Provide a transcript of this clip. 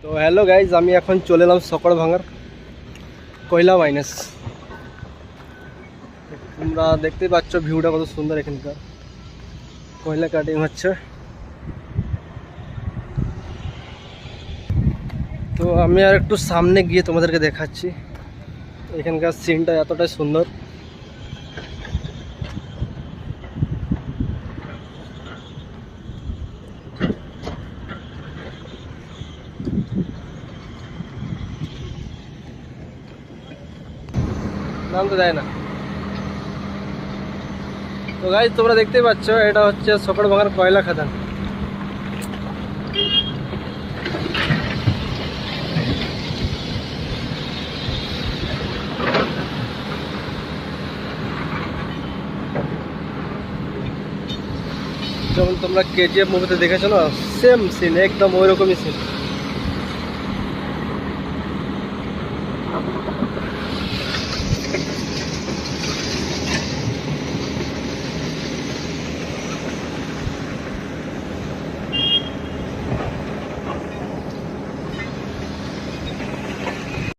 তো hello guys, আমি এখন চলে এলাম সকড়ভাঙ্গার কয়লা মাইনেস। তোমরা দেখতেই পাচ্ছ ভিউটা কত সুন্দর। এখানকার কয়লা কাটিং হচ্ছে। তো আমি আর একটু সামনে গিয়ে তোমাদেরকে দেখাচ্ছি। এখানকার সিনটা এতটাই সুন্দর। নাম তো যায় না। তো গাইজ তোমরা দেখতেই পাচ্ছ এটা হচ্ছে সকড়ভাঙ্গার কয়লা খাদান। যেমন তোমরা কেজিএফ মুভিতে দেখেছো না, সেম সিন, একদম ওই রকমই সিন।